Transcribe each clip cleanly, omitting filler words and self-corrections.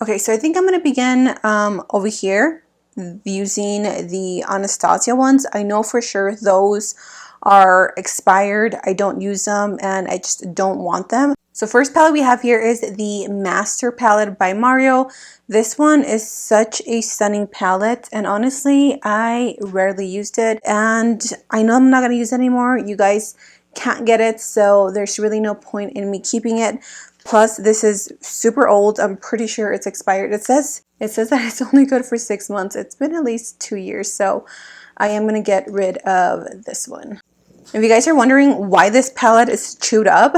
Okay, so I think I'm going to begin over here using the Anastasia ones. I know for sure those are expired. I don't use them and I just don't want them. So first palette we have here is the Master Palette by Mario. This one is such a stunning palette, and honestly I rarely used it, and I know I'm not going to use it anymore. You guys can't get it, so there's really no point in me keeping it. Plus, this is super old. I'm pretty sure it's expired. It says that it's only good for 6 months. It's been at least 2 years, so I am going to get rid of this one. If you guys are wondering why this palette is chewed up,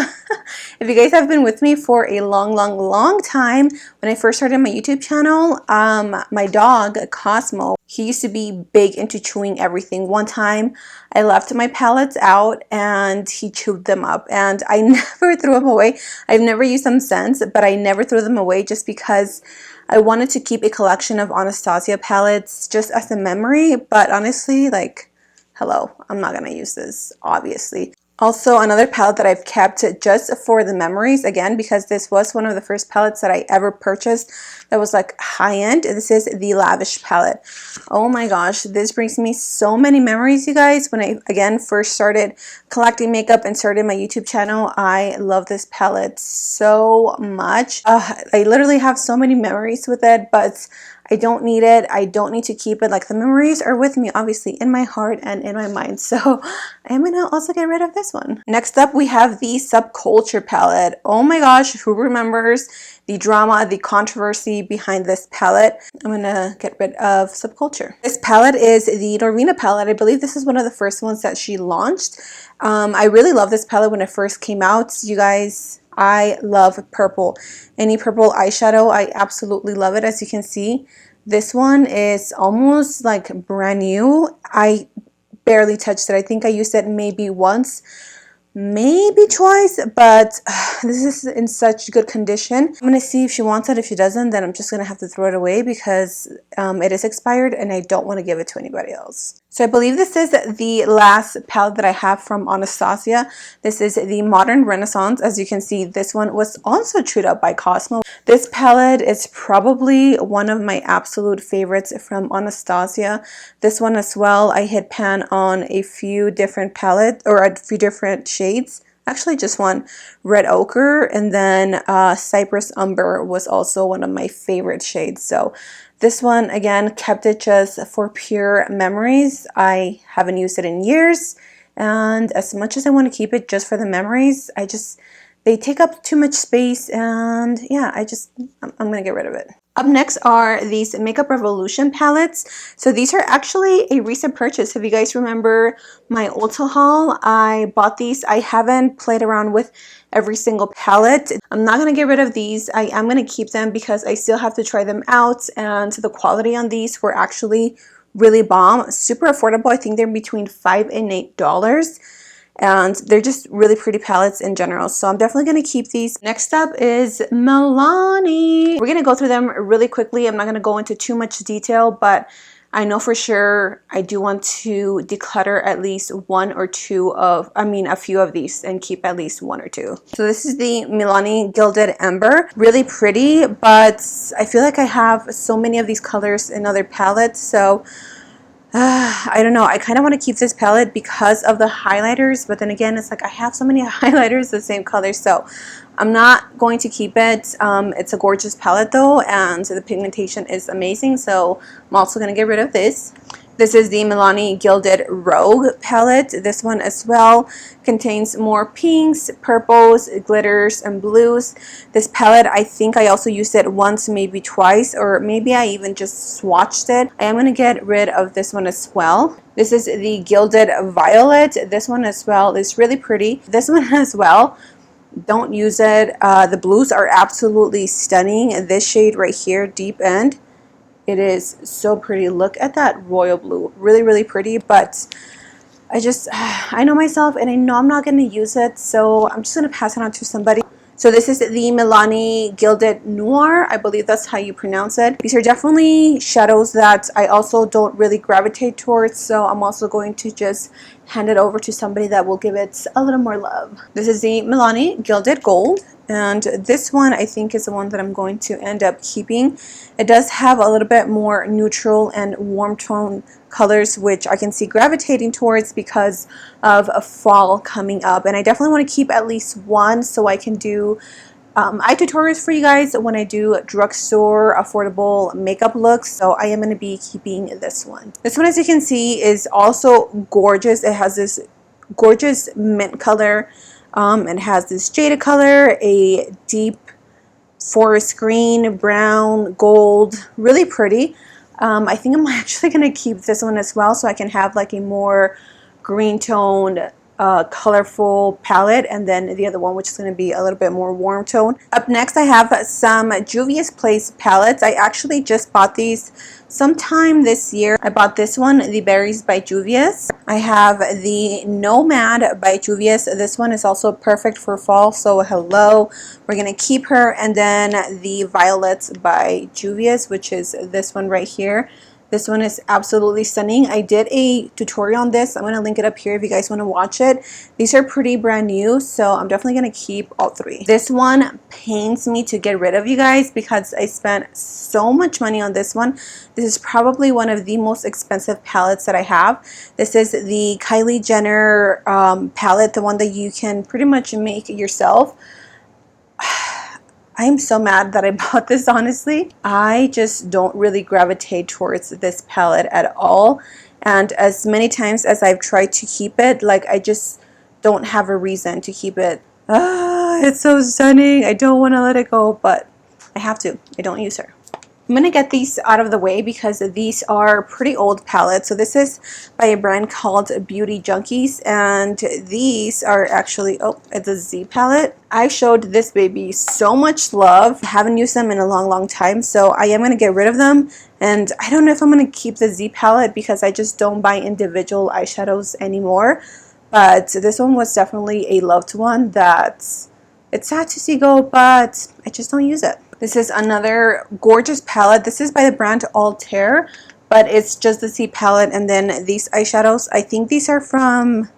if you guys have been with me for a long time, when I first started my YouTube channel, my dog, Cosmo, he used to be big into chewing everything. One time, I left my palettes out and he chewed them up, and I never threw them away. I've never used them since, but I never threw them away just because I wanted to keep a collection of Anastasia palettes just as a memory. But honestly, like, hello, I'm not gonna use this, obviously. Also, another palette that I've kept just for the memories, again, because this was one of the first palettes that I ever purchased that was like high-end. This is the Lavish Palette. Oh my gosh, this brings me so many memories, you guys. When I, again, first started collecting makeup and started my YouTube channel, I love this palette so much. I literally have so many memories with it, but I don't need it. I don't need to keep it. Like, the memories are with me, obviously, in my heart and in my mind. So I'm gonna also get rid of this one. Next up, we have the Subculture Palette. Oh my gosh, who remembers the drama, the controversy behind this palette? I'm gonna get rid of Subculture. This palette is the Dorina Palette. I believe this is one of the first ones that she launched. I really love this palette when it first came out, you guys. I love purple. Any purple eyeshadow, I absolutely love it. As you can see, this one is almost like brand new. I barely touched it. I think I used it maybe once, maybe twice, but this is in such good condition. I'm gonna see if she wants it. If she doesn't, then I'm just gonna have to throw it away because it is expired and I don't want to give it to anybody else. So I believe this is the last palette that I have from Anastasia. This is the Modern Renaissance. As you can see, this one was also chewed up by Cosmo. This palette is probably one of my absolute favorites from Anastasia. This one as well, I hit pan on a few different palettes, or a few different shades. Actually, just one. Red Ochre, and then Cypress Umber was also one of my favorite shades. So this one, again, kept it just for pure memories. I haven't used it in years, and as much as I want to keep it just for the memories, they take up too much space, and yeah, I'm gonna get rid of it. Up next are these Makeup Revolution palettes. So these are actually a recent purchase. If you guys remember my Ulta haul, I bought these. I haven't played around with every single palette. I'm not going to get rid of these. I am going to keep them because I still have to try them out, and the quality on these were actually really bomb. Super affordable. I think they're between $5 and $8. And they're just really pretty palettes in general, so I'm definitely going to keep these. Next up is Milani. We're going to go through them really quickly. I'm not going to go into too much detail, but I know for sure I do want to declutter at least a few of these and keep at least 1 or 2. So this is the Milani Gilded Amber. Really pretty, but I feel like I have so many of these colors in other palettes, so I don't know. I kind of want to keep this palette because of the highlighters, but then again, it's like I have so many highlighters the same color, so I'm not going to keep it. It's a gorgeous palette though, and the pigmentation is amazing, so I'm also going to get rid of this. This is the Milani Gilded Rogue palette. This one as well contains more pinks, purples, glitters, and blues. This palette, I think I also used it once, maybe twice, or maybe I even just swatched it. I am going to get rid of this one as well. This is the Gilded Violet. This one as well is really pretty. This one as well, don't use it. The blues are absolutely stunning. This shade right here, Deep End, it is so pretty. Look at that royal blue. Really, really pretty, but I know myself and I know I'm not going to use it, so I'm just going to pass it on to somebody. So this is the Milani Gilded Noir. I believe that's how you pronounce it. These are definitely shadows that I also don't really gravitate towards, so I'm also going to just hand it over to somebody that will give it a little more love. This is the Milani Gilded Gold. And this one I think is the one that I'm going to end up keeping. It does have a little bit more neutral and warm tone colors, which I can see gravitating towards because of a fall coming up. And I definitely want to keep at least one so I can do eye tutorials for you guys when I do drugstore affordable makeup looks. So I am going to be keeping this one. This one, as you can see, is also gorgeous. It has this gorgeous mint color. It has this jade color, a deep forest green, brown, gold, really pretty. I think I'm actually going to keep this one as well so I can have like a more green toned colorful palette, and then the other one which is going to be a little bit more warm tone. Up next I have some Juvia's Place palettes. I actually just bought these sometime this year. I bought this one, the Berries by Juvia's. I have the Nomad by Juvia's. This one is also perfect for fall, so hello, we're going to keep her. And then the Violets by Juvia's, which is this one right here. This one is absolutely stunning. I did a tutorial on this. I'm going to link it up here if you guys want to watch it. These are pretty brand new, so I'm definitely going to keep all three. This one pains me to get rid of, you guys, because I spent so much money on this one. This is probably one of the most expensive palettes that I have. This is the Kylie Jenner palette, the one that you can pretty much make yourself. I am so mad that I bought this, honestly. I just don't really gravitate towards this palette at all. And as many times as I've tried to keep it, like, I just don't have a reason to keep it. It's so stunning. I don't want to let it go, but I have to. I don't use her. I'm going to get these out of the way because these are pretty old palettes. So this is by a brand called Beauty Junkies, and these are actually, oh, it's a Z palette. I showed this baby so much love. I haven't used them in a long time, so I am going to get rid of them. And I don't know if I'm going to keep the Z palette because I just don't buy individual eyeshadows anymore. But this one was definitely a loved one that it's sad to see go, but I just don't use it. This is another gorgeous palette. This is by the brand Altair, but it's just the C palette. And then these eyeshadows, I think these are from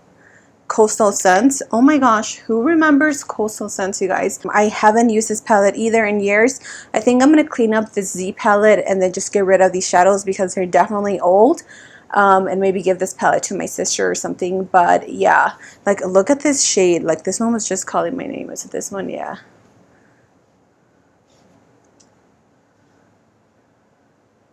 Coastal Scents. Oh my gosh, who remembers Coastal Scents, you guys? I haven't used this palette either in years. I think I'm going to clean up this Z palette and then just get rid of these shadows because they're definitely old. And maybe give this palette to my sister or something. But yeah, like, look at this shade. Like, this one was just calling my name. Is it this one? Yeah.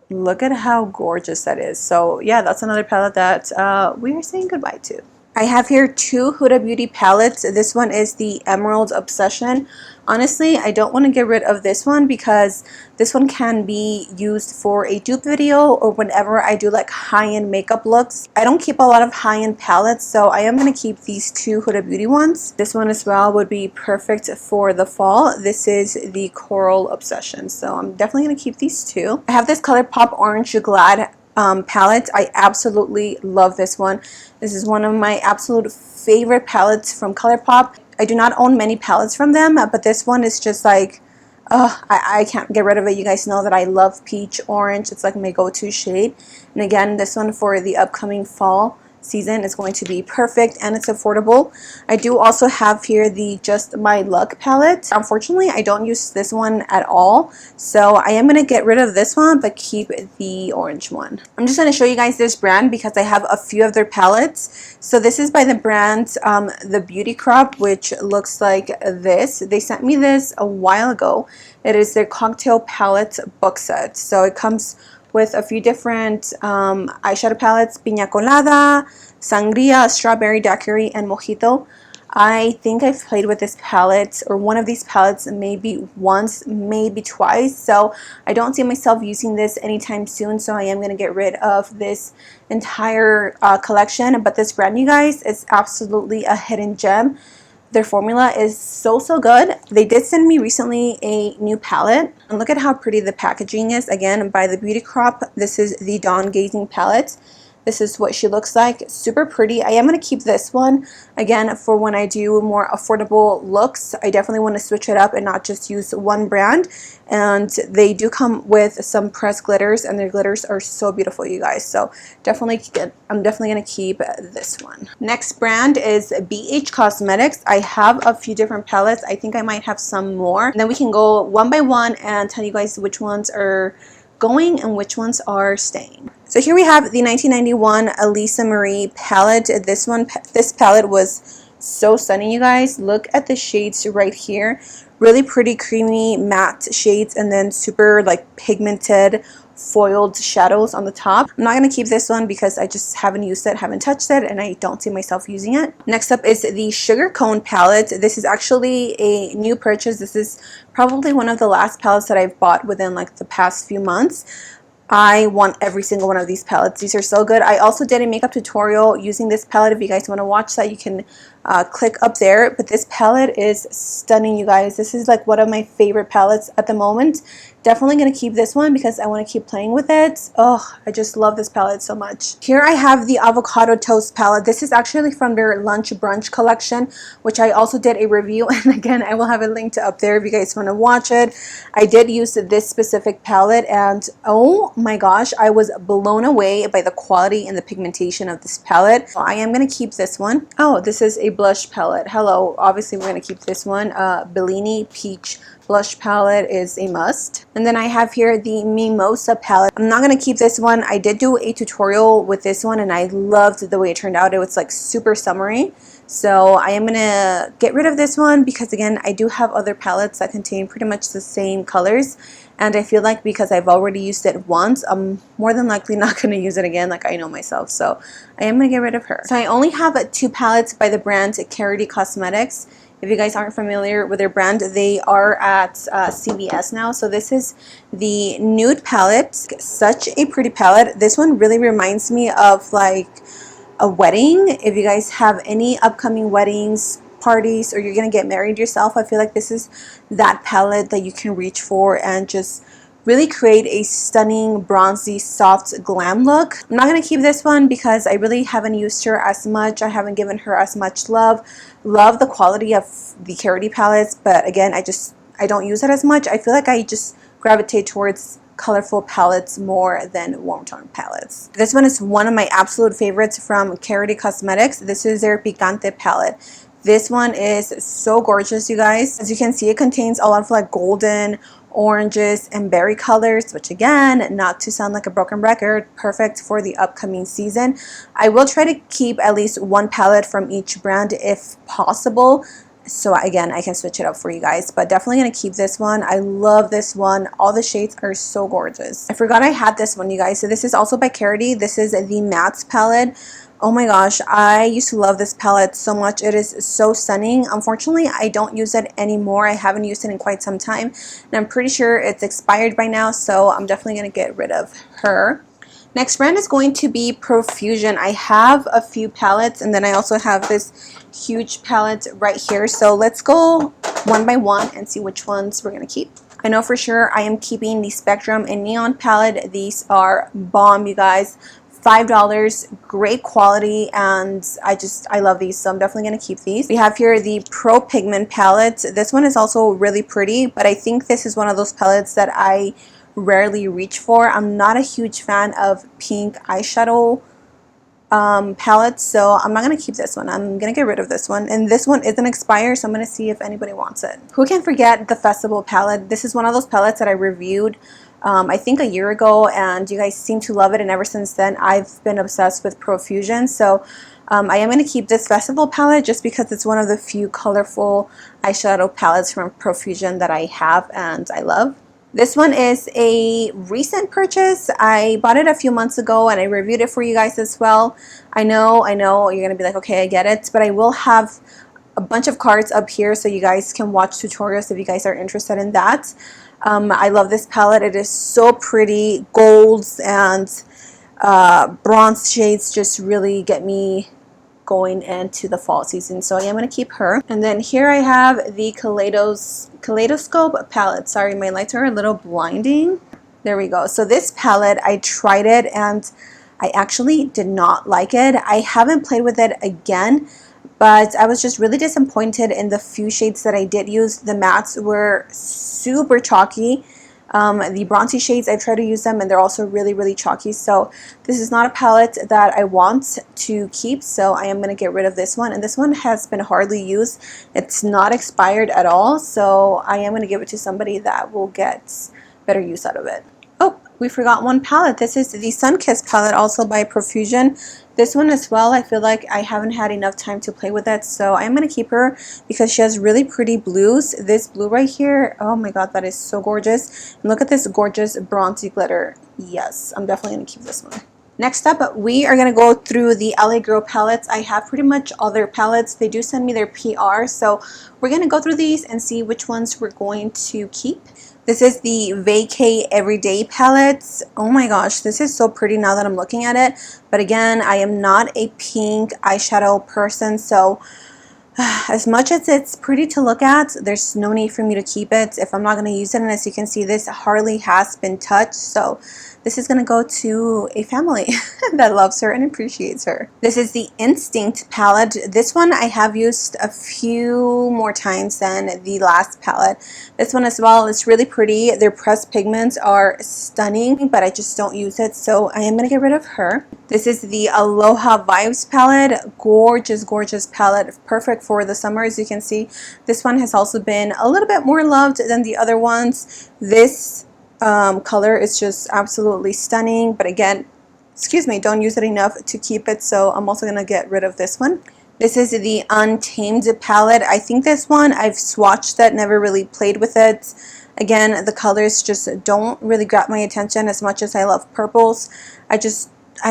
Look at how gorgeous that is. So yeah, that's another palette that we are saying goodbye to. I have here two Huda Beauty palettes. This one is the Emerald Obsession. Honestly, I don't want to get rid of this one because this one can be used for a dupe video or whenever I do like high-end makeup looks. I don't keep a lot of high-end palettes, so I am going to keep these two Huda Beauty ones. This one as well would be perfect for the fall. This is the Coral Obsession, so I'm definitely going to keep these two. I have this Colourpop Orange Glad palette. I absolutely love this one. This is one of my absolute favorite palettes from Colourpop. I do not own many palettes from them, but this one is just like, I can't get rid of it. You guys know that I love peach orange. It's like my go-to shade. And again, this one for the upcoming fall season is going to be perfect, and it's affordable. I do also have here the Just My Luck palette. Unfortunately, I don't use this one at all, so I am going to get rid of this one but keep the orange one. I'm just going to show you guys this brand because I have a few of their palettes. So this is by the brand The Beauty Crop, which looks like this. They sent me this a while ago. It is their cocktail palette book set. So it comes with a few different eyeshadow palettes: Piña Colada, Sangria, Strawberry Daiquiri, and Mojito. I think I've played with this palette, or one of these palettes, maybe once, maybe twice. So I don't see myself using this anytime soon. So I am going to get rid of this entire collection. But this brand, you guys, is absolutely a hidden gem. Their formula is so good. They did send me recently a new palette, and look at how pretty the packaging is. Again, by the Beauty Crop. This is the Dawn Gazing palette. This is what she looks like. Super pretty. I am going to keep this one again for when I do more affordable looks. I definitely want to switch it up and not just use one brand. And they do come with some pressed glitters, and their glitters are so beautiful, you guys. So I'm definitely going to keep this one. Next brand is BH Cosmetics. I have a few different palettes. I think I might have some more. And then we can go one by one and tell you guys which ones are going and which ones are staying. So here we have the 1991 Alisa Marie palette. This palette was so stunning, you guys. Look at the shades right here. Really pretty creamy matte shades, and then super like pigmented foiled shadows on the top. I'm not going to keep this one because I just haven't used it, haven't touched it, and I don't see myself using it. Next up is the Sugar Cone palette. This is actually a new purchase. This is probably one of the last palettes that I've bought within like the past few months. I want every single one of these palettes. These are so good. I also did a makeup tutorial using this palette. If you guys want to watch that, you can click up there. But this palette is stunning, you guys. This is like one of my favorite palettes at the moment. Definitely going to keep this one because I want to keep playing with it. Oh, I just love this palette so much. Here I have the Avocado Toast palette. This is actually from their Lunch Brunch collection, which I also did a review. And again, I will have a link to up there if you guys want to watch it. I did use this specific palette, and oh my gosh, I was blown away by the quality and the pigmentation of this palette. So I am going to keep this one. Oh, this is a blush palette. Hello. Obviously, we're going to keep this one. Bellini Peach blush palette is a must. And then I have here the Mimosa palette. I'm not going to keep this one. I did do a tutorial with this one, and I loved the way it turned out. It was like super summery. So I am going to get rid of this one because, again, I do have other palettes that contain pretty much the same colors. And I feel like because I've already used it once, I'm more than likely not going to use it again. Like, I know myself. So I am going to get rid of her. So I only have 2 palettes by the brand Koki Cosmetics. If you guys aren't familiar with their brand, they are at CVS now. So this is the Nude Palette. Such a pretty palette. This one really reminds me of like a wedding. If you guys have any upcoming weddings, parties, or you're going to get married yourself, I feel like this is that palette that you can reach for and just really create a stunning bronzy soft glam look. I'm not going to keep this one because I really haven't used her as much. I haven't given her as much love. Love the quality of the Koki palettes, but again, I don't use it as much. I feel like I just gravitate towards colorful palettes more than warm tone palettes. This one is one of my absolute favorites from Koki Cosmetics. This is their Picante palette. This one is so gorgeous, you guys. As you can see, it contains a lot of like golden, oranges, and berry colors, which again, not to sound like a broken record, perfect for the upcoming season. I will try to keep at least one palette from each brand if possible. So again, I can switch it up for you guys, but definitely going to keep this one. I love this one. All the shades are so gorgeous. I forgot I had this one, you guys. So this is also by Koki. This is the Mattes palette. Oh my gosh, I used to love this palette so much. It is so stunning. Unfortunately, I don't use it anymore. I haven't used it in quite some time, and I'm pretty sure it's expired by now, so I'm definitely going to get rid of her. Next brand is going to be Profusion. I have a few palettes, and then I also have this huge palette right here. So let's go one by one and see which ones we're going to keep. I know for sure I am keeping the Spectrum and Neon palette. These are bomb, you guys. $5, great quality, and I love these, so I'm definitely going to keep these. We have here the Pro Pigment palette. This one is also really pretty, but I think this is one of those palettes that I rarely reach for. I'm not a huge fan of pink eyeshadow palettes, so I'm not going to keep this one. I'm going to get rid of this one, and this one isn't expired, so I'm going to see if anybody wants it. Who can forget the Festival palette? This is one of those palettes that I reviewed I think a year ago, and you guys seem to love it, and ever since then I've been obsessed with Profusion. So I am going to keep this Festival palette just because it's one of the few colorful eyeshadow palettes from Profusion that I have and I love. This one is a recent purchase. I bought it a few months ago and I reviewed it for you guys as well. I know you're going to be like, okay, I get it, but I will have a bunch of cards up here so you guys can watch tutorials if you guys are interested in that. I love this palette. It is so pretty. Golds and bronze shades just really get me going into the fall season, so I am going to keep her. And then here I have the Kaleidoscope palette. Sorry, my lights are a little blinding. There we go. So this palette, I tried it and I actually did not like it. I haven't played with it again, but I was just really disappointed in the few shades that I did use. The mattes were super chalky. The bronzy shades, I've tried to use them and they're also really chalky. So this is not a palette that I want to keep, so I am going to get rid of this one. And this one has been hardly used. It's not expired at all, so I am going to give it to somebody that will get better use out of it. Oh, we forgot one palette. This is the Sunkissed palette, also by Profusion. This one as well, I feel like I haven't had enough time to play with it, so I'm going to keep her because she has really pretty blues. This blue right here, oh my god, that is so gorgeous. And look at this gorgeous bronzy glitter. Yes, I'm definitely going to keep this one. Next up, we are going to go through the LA Girl palettes. I have pretty much all their palettes. They do send me their PR, so we're going to go through these and see which ones we're going to keep. This is the Vacay Everyday Palette. Oh my gosh, this is so pretty now that I'm looking at it. But again, I am not a pink eyeshadow person, so as much as it's pretty to look at, there's no need for me to keep it if I'm not going to use it. And as you can see, this hardly has been touched, so this is going to go to a family that loves her and appreciates her. This is the Instinct palette. This one I have used a few more times than the last palette. This one as well is really pretty. Their pressed pigments are stunning, but I just don't use it, so I am going to get rid of her. This is the Aloha Vibes palette. Gorgeous palette. Perfect for the summer. As you can see, this one has also been a little bit more loved than the other ones. This color is just absolutely stunning, but again, excuse me, don't use it enough to keep it, so I'm also going to get rid of this one. This is the Untamed palette. I think this one I've swatched it, never really played with it. Again, the colors just don't really grab my attention as much as I love purples. I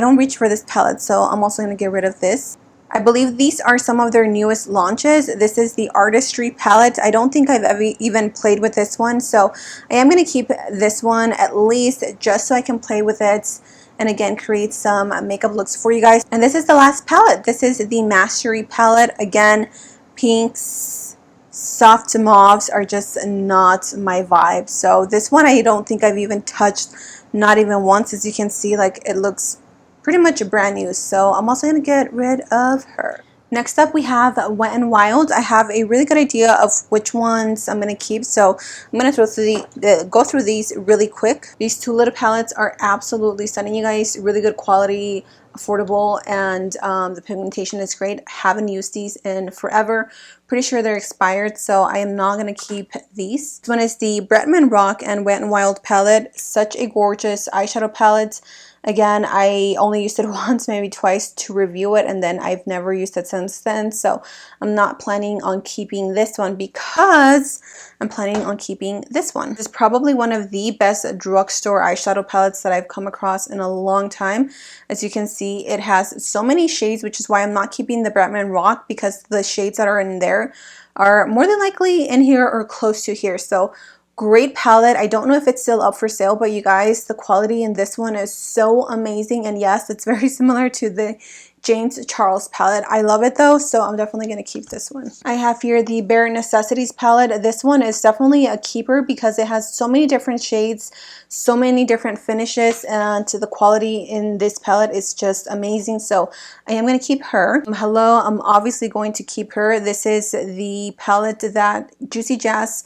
don't reach for this palette, so I'm also going to get rid of this. I believe these are some of their newest launches. This is the Artistry Palette. I don't think I've ever even played with this one, so I am going to keep this one at least just so I can play with it and again create some makeup looks for you guys. And this is the last palette. This is the Mastery Palette. Again, pinks, soft mauves are just not my vibe. So this one I don't think I've even touched, not even once. As you can see, like, it looks pretty much brand new, so I'm also going to get rid of her. Next up, we have Wet n Wild. I have a really good idea of which ones I'm going to keep, so I'm going to go through these really quick. These two little palettes are absolutely stunning, you guys. Really good quality, affordable, and the pigmentation is great. Haven't used these in forever. Pretty sure they're expired, so I am not going to keep these. This one is the Bretman Rock and Wet n Wild palette. Such a gorgeous eyeshadow palette. Again, I only used it once, maybe twice to review it, and then I've never used it since then. So I'm not planning on keeping this one because I'm planning on keeping this one. This is probably one of the best drugstore eyeshadow palettes that I've come across in a long time. As you can see, it has so many shades, which is why I'm not keeping the Bretman Rock, because the shades that are in there are more than likely in here or close to here. So great palette. I don't know if it's still up for sale, but you guys, the quality in this one is so amazing. And yes, it's very similar to the James Charles palette. I love it though, so I'm definitely going to keep this one. I have here the Bare Necessities palette. This one is definitely a keeper because it has so many different shades, so many different finishes, and the quality in this palette is just amazing. So I am going to keep her. Hello, I'm obviously going to keep her. This is the palette that Juicy Jazz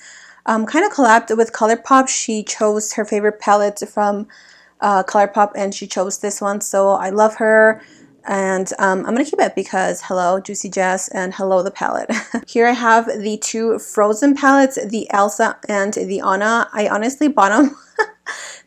kind of collabed with Colourpop. She chose her favorite palette from Colourpop and she chose this one, so I love her. And I'm going to keep it because hello Juicy Jazz and hello the palette. Here I have the two Frozen palettes, the Elsa and the Anna. I honestly bought them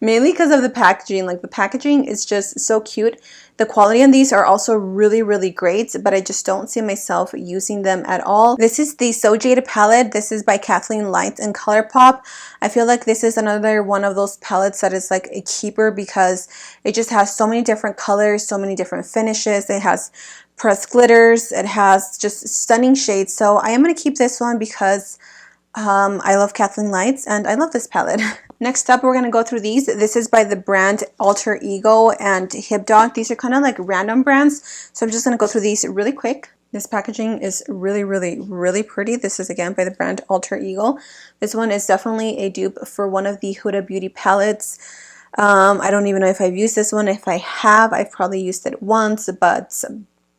mainly because of the packaging. Like, the packaging is just so cute. The quality on these are also really great, but I just don't see myself using them at all. This is the Sojada Palette. This is by Kathleen Light and Colourpop. I feel like this is another one of those palettes that is like a keeper because it just has so many different colors, so many different finishes. It has pressed glitters. It has just stunning shades. So I am going to keep this one because I love Kathleen Lights and I love this palette. Next up, we're going to go through these. This is by the brand Alter Ego and Hip Dog. These are kind of like random brands, so I'm just going to go through these really quick. This packaging is really pretty. This is again by the brand Alter Ego. This one is definitely a dupe for one of the Huda Beauty palettes. I don't even know if I've used this one. If I have, I've probably used it once, but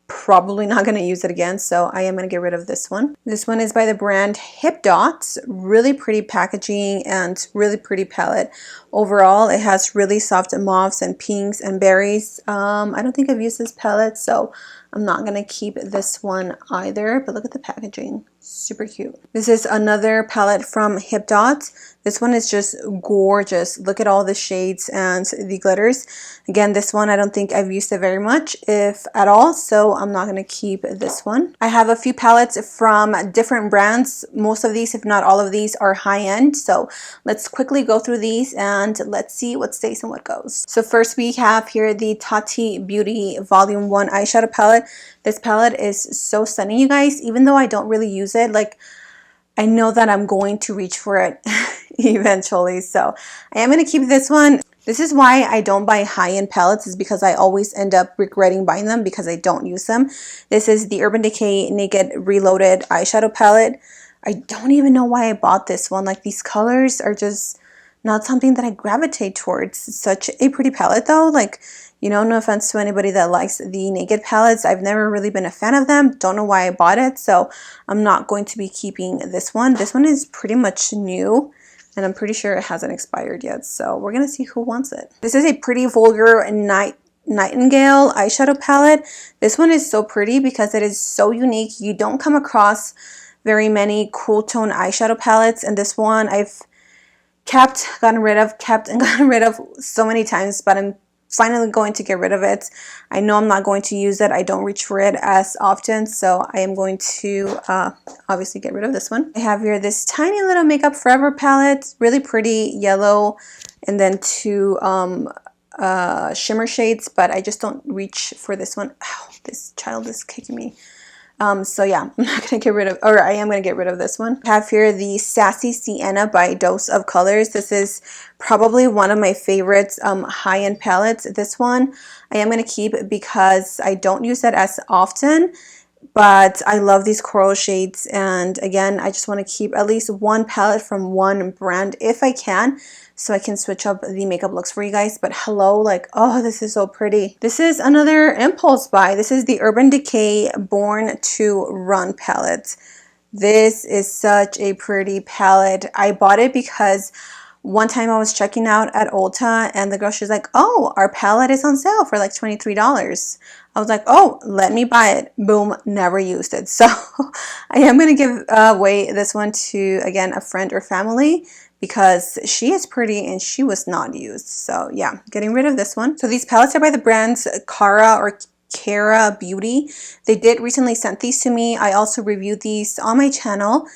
probably not going to use it again, so I am going to get rid of this one. This one is by the brand Hip Dots. Really pretty packaging and really pretty palette. Overall, it has really soft mauves and pinks and berries. I don't think I've used this palette, so I'm not going to keep this one either, but look at the packaging. Super cute. This is another palette from Hip Dots. This one is just gorgeous. Look at all the shades and the glitters. Again, this one, I don't think I've used it very much, if at all, so I'm not going to keep this one. I have a few palettes from different brands. Most of these, if not all of these, are high-end, so let's quickly go through these and let's see what stays and what goes. So first we have here the Tati Beauty Volume 1 Eyeshadow Palette. This palette is so stunning, you guys. Even though I don't really use it, like, I know that I'm going to reach for it eventually, so I am going to keep this one. This is why I don't buy high-end palettes, is because I always end up regretting buying them because I don't use them. This is the Urban Decay Naked Reloaded Eyeshadow Palette. I don't even know why I bought this one. Like, these colors are just not something that I gravitate towards. It's such a pretty palette though. Like, you know, no offense to anybody that likes the Naked palettes. I've never really been a fan of them. Don't know why I bought it, so I'm not going to be keeping this one. This one is pretty much new, and I'm pretty sure it hasn't expired yet, so we're gonna see who wants it. This is a Pretty Vulgar Nightingale eyeshadow palette. This one is so pretty because it is so unique. You don't come across very many cool tone eyeshadow palettes, and this one I've kept and gotten rid of so many times, but I'm finally going to get rid of it. I know I'm not going to use it. I don't reach for it as often, so I am going to obviously get rid of this one. I have here this tiny little Makeup Forever palette, really pretty yellow, and then two shimmer shades, but I just don't reach for this one. Ow, this child is kicking me. So yeah, I'm not gonna get rid of, or I am gonna get rid of this one. I have here the Sassy Sienna by Dose of Colors. This is probably one of my favorites high-end palettes. This one I am gonna keep because I don't use it as often, but I love these coral shades, and again, I just want to keep at least one palette from one brand if I can, so I can switch up the makeup looks for you guys. But hello, like, oh, this is so pretty. This is another impulse buy. This is the Urban Decay Born to Run palette. This is such a pretty palette. I bought it because one time I was checking out at Ulta, and the girl, she's like, oh, our palette is on sale for like $23. I was like, oh, let me buy it. Boom, never used it. So I am going to give away this one to, again, a friend or family because she is pretty and she was not used. So yeah, getting rid of this one. So these palettes are by the brands Cara Beauty. They did recently send these to me. I also reviewed these on my channel.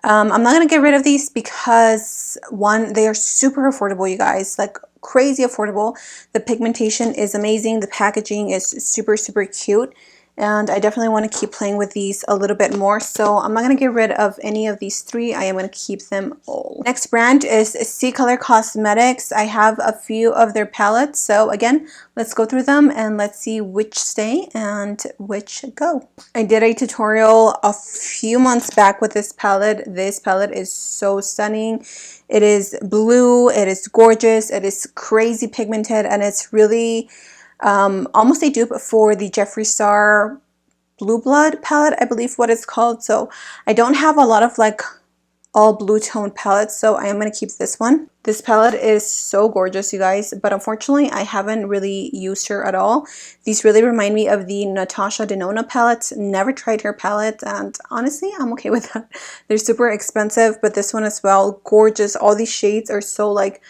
I'm not going to get rid of these because, one, they are super affordable, you guys, like crazy affordable. The pigmentation is amazing. The packaging is super, super cute. And I definitely want to keep playing with these a little bit more. So I'm not going to get rid of any of these three. I am going to keep them all. Next brand is Koki Cosmetics. I have a few of their palettes. So again, let's go through them and let's see which stay and which go. I did a tutorial a few months back with this palette. This palette is so stunning. It is blue. It is gorgeous. It is crazy pigmented, and it's really almost a dupe for the Jeffree Star Blue Blood palette, I believe what it's called. So I don't have a lot of like all blue tone palettes, so I am going to keep this one. This palette is so gorgeous, you guys, but unfortunately I haven't really used her at all. These really remind me of the Natasha Denona palette. Never tried her palette, and honestly I'm okay with that. They're super expensive, but this one as well, gorgeous. All these shades are so like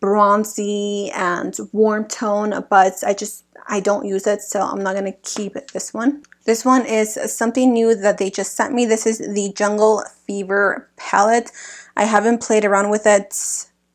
bronzy and warm tone, but I don't use it, so I'm not gonna keep this one. This one is something new that they just sent me. This is the Jungle Fever palette. I haven't played around with it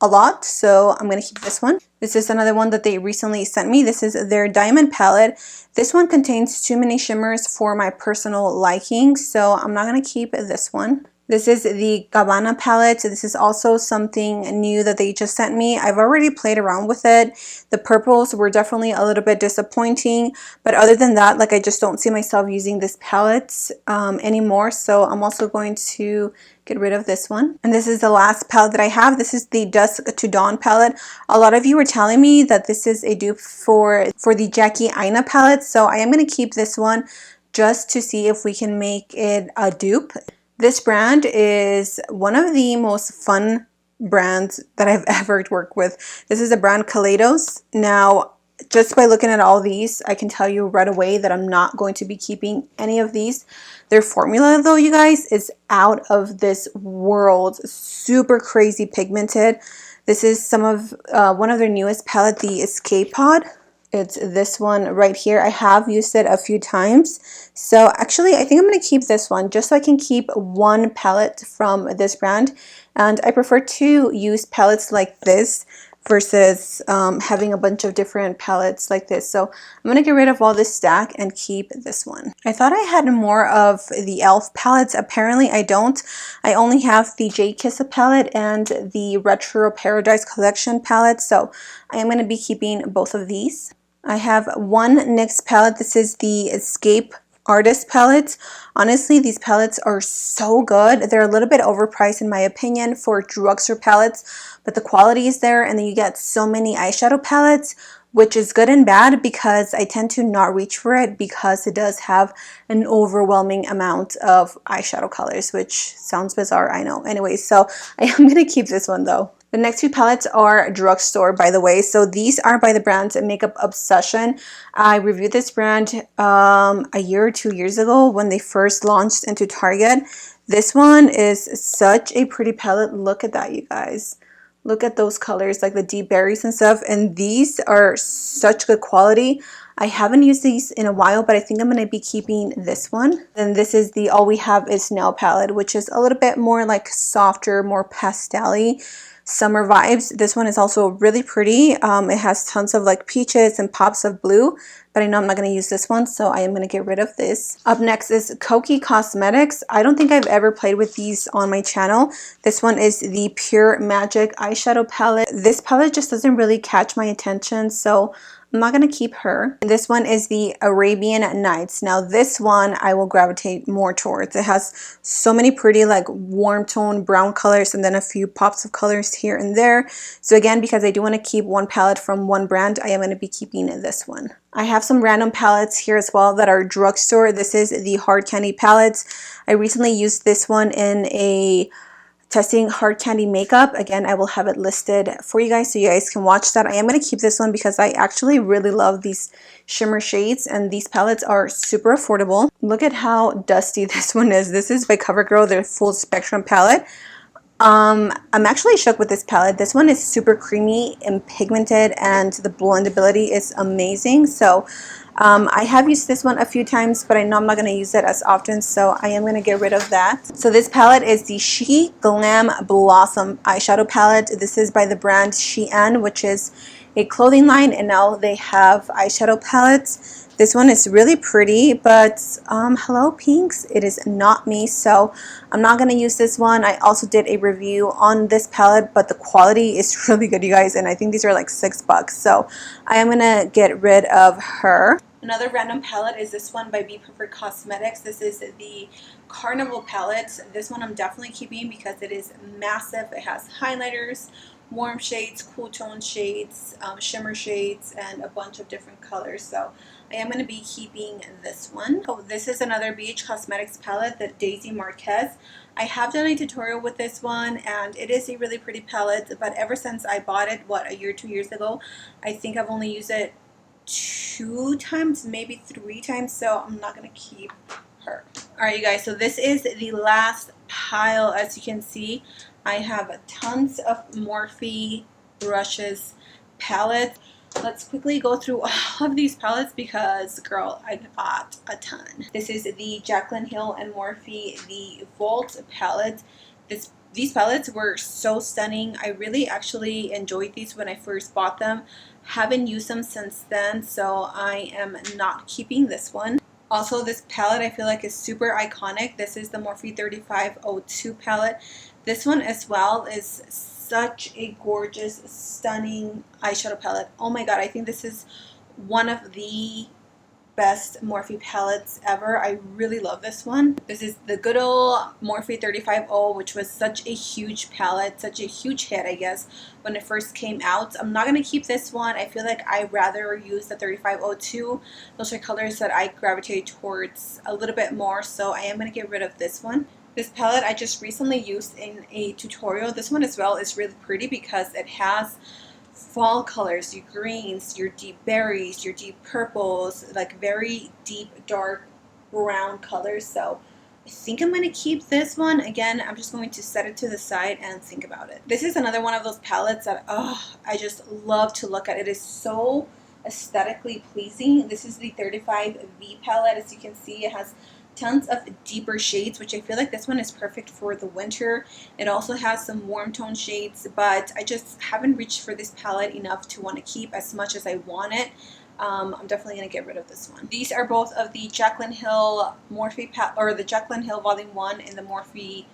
a lot, so I'm gonna keep this one. This is another one that they recently sent me. This is their Diamond palette. This one contains too many shimmers for my personal liking, so I'm not gonna keep this one. This is the Gabana palette. So this is also something new that they just sent me. I've already played around with it. The purples were definitely a little bit disappointing, but other than that, like I just don't see myself using this palette anymore. So I'm also going to get rid of this one. And this is the last palette that I have. This is the Dusk to Dawn palette. A lot of you were telling me that this is a dupe for the Jackie Aina palette. So I am going to keep this one just to see if we can make it a dupe. This brand is one of the most fun brands that I've ever worked with. This is a brand Kaleidos. Now, just by looking at all these, I can tell you right away that I'm not going to be keeping any of these. Their formula, though, you guys, is out of this world. Super crazy pigmented. This is one of their newest palette, the Escape Pod. It's this one right here. I have used it a few times. So actually, I think I'm going to keep this one just so I can keep one palette from this brand. And I prefer to use palettes like this versus having a bunch of different palettes like this. So I'm going to get rid of all this stack and keep this one. I thought I had more of the e.l.f. palettes. Apparently I don't. I only have the J Kissa palette and the Retro Paradise Collection palette. So I am going to be keeping both of these. I have one NYX palette. This is the Escape Artist palette. Honestly, these palettes are so good. They're a little bit overpriced in my opinion for drugstore palettes, but the quality is there, and then you get so many eyeshadow palettes, which is good and bad because I tend to not reach for it because it does have an overwhelming amount of eyeshadow colors, which sounds bizarre, I know. Anyways, so I am going to keep this one though. The next few palettes are drugstore, by the way. So these are by the brand Makeup Obsession. I reviewed this brand a year or 2 years ago when they first launched into Target. This one is such a pretty palette. Look at that, you guys. Look at those colors, like the deep berries and stuff. And these are such good quality. I haven't used these in a while, but I think I'm going to be keeping this one. Then this is the All We Have Is Now palette, which is a little bit more like softer, more pastel-y summer vibes. This one is also really pretty. It has tons of like peaches and pops of blue, but I know I'm not going to use this one, so I am going to get rid of this. Up next is Koki Cosmetics. I don't think I've ever played with these on my channel. This one is the Pure Magic eyeshadow palette. This palette just doesn't really catch my attention, so I'm not going to keep her. This one is the Arabian Nights. Now this one I will gravitate more towards. It has so many pretty like warm tone brown colors and then a few pops of colors here and there. So again, because I do want to keep one palette from one brand, I am going to be keeping this one. I have some random palettes here as well that are drugstore. This is the Hard Candy palettes. I recently used this one in a testing hard candy makeup. Again, I will have it listed for you guys so you guys can watch that. I am going to keep this one because I actually really love these shimmer shades, and these palettes are super affordable. Look at how dusty this one is. This is by CoverGirl, their full spectrum palette. I'm actually shook with this palette. This one is super creamy and pigmented, and the blendability is amazing. So I have used this one a few times, but I know I'm not going to use it as often, so I am going to get rid of that. So this palette is the She Glam Blossom eyeshadow palette. This is by the brand Shein, which is a clothing line, and now they have eyeshadow palettes. This one is really pretty, but hello pinks, it is not me, so I'm not going to use this one. I also did a review on this palette, but the quality is really good, you guys, and I think these are like $6, so I am going to get rid of her. Another random palette is this one by Be Perfect Cosmetics. This is the Carnival Palette. This one I'm definitely keeping because it is massive. It has highlighters, warm shades, cool tone shades, shimmer shades, and a bunch of different colors. So I am going to be keeping this one. Oh, this is another BH Cosmetics palette, the Daisy Marquez. I have done a tutorial with this one, and it is a really pretty palette, but ever since I bought it, what, a year, 2 years ago, I think I've only used it 2 times, maybe 3 times, so I'm not going to keep her. Alright, you guys, so this is the last pile. As you can see, I have tons of Morphe brushes palettes. Let's quickly go through all of these palettes because, girl, I bought a ton. This is the Jaclyn Hill and Morphe, the Vault palette. These palettes were so stunning. I really actually enjoyed these when I first bought them. Haven't used them since then, so I am not keeping this one. Also, this palette I feel like is super iconic. This is the Morphe 3502 palette. This one as well is such a gorgeous, stunning eyeshadow palette. Oh my god, I think this is one of the best Morphe palettes ever. I really love this one. This is the good old Morphe 35O, which was such a huge palette, such a huge hit, I guess, when it first came out. I'm not going to keep this one. I feel like I'd rather use the 3502. Those are colors that I gravitate towards a little bit more, so I am going to get rid of this one. This palette I just recently used in a tutorial. This one as well is really pretty because it has fall colors, your greens, your deep berries, your deep purples, like very deep dark brown colors. So I think I'm going to keep this one. Again, I'm just going to set it to the side and think about it. This is another one of those palettes that I just love to look at. It is so aesthetically pleasing. This is the 35V palette. As you can see, it has tons of deeper shades, which I feel like this one is perfect for the winter. It also has some warm tone shades, but I just haven't reached for this palette enough to want to keep as much as I want it. I'm definitely going to get rid of this one. These are both of the Jaclyn Hill Morphe palette, or the Jaclyn Hill Volume 1 and the Morphe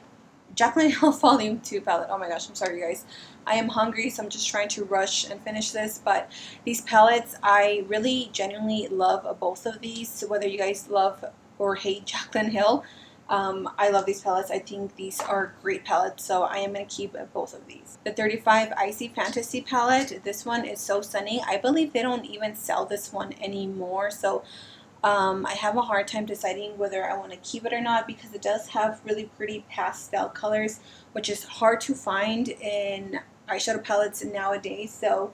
Jaclyn Hill Volume 2 palette. Oh my gosh, I'm sorry you guys. I am hungry, so I'm just trying to rush and finish this. But these palettes, I really genuinely love both of these. So whether you guys love or hate Jaclyn Hill, I love these palettes. I think these are great palettes, so I am going to keep both of these. The 35 Icy Fantasy palette, this one is so stunning. I believe they don't even sell this one anymore, so I have a hard time deciding whether I want to keep it or not because it does have really pretty pastel colors, which is hard to find in eyeshadow palettes nowadays. So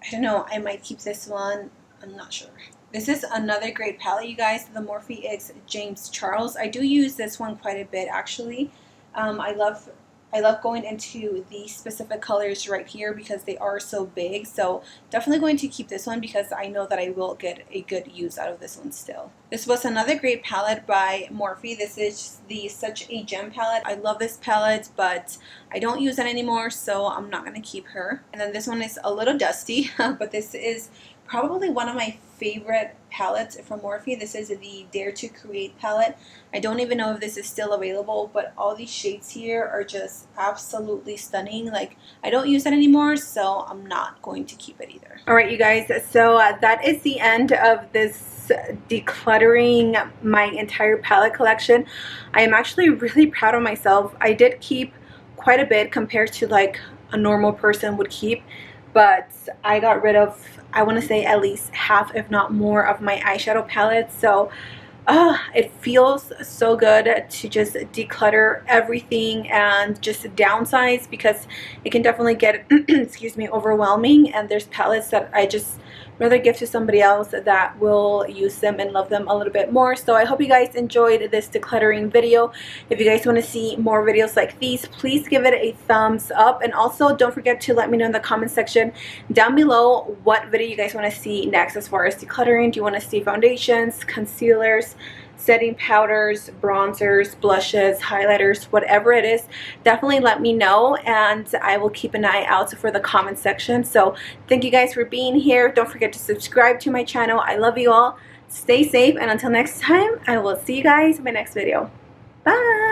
I don't know, I might keep this one. I'm not sure. This is another great palette, you guys, the Morphe X James Charles. I do use this one quite a bit, actually. I love going into these specific colors right here because they are so big. So definitely going to keep this one because I know that I will get a good use out of this one still. This was another great palette by Morphe. This is the Such a Gem palette. I love this palette, but I don't use it anymore, so I'm not going to keep her. And then this one is a little dusty, but this is probably one of my favorite palettes from Morphe. This is the Dare to Create palette. I don't even know if this is still available, but all these shades here are just absolutely stunning. Like, I don't use it anymore, so I'm not going to keep it either. Alright you guys, so that is the end of this decluttering my entire palette collection. I am actually really proud of myself. I did keep quite a bit compared to like a normal person would keep, but I got rid of, I want to say, at least half if not more of my eyeshadow palette. So it feels so good to just declutter everything and just downsize because it can definitely get excuse me, overwhelming, and there's palettes that I just rather give to somebody else that will use them and love them a little bit more. So I hope you guys enjoyed this decluttering video. If you guys want to see more videos like these, please give it a thumbs up, and also don't forget to let me know in the comment section down below what video you guys want to see next as far as decluttering. Do you want to see foundations, concealers, setting powders, bronzers, blushes, highlighters, whatever it is? Definitely let me know, and I will keep an eye out for the comment section. So thank you guys for being here. Don't forget to subscribe to my channel. I love you all. Stay safe, and until next time, I will see you guys in my next video. Bye!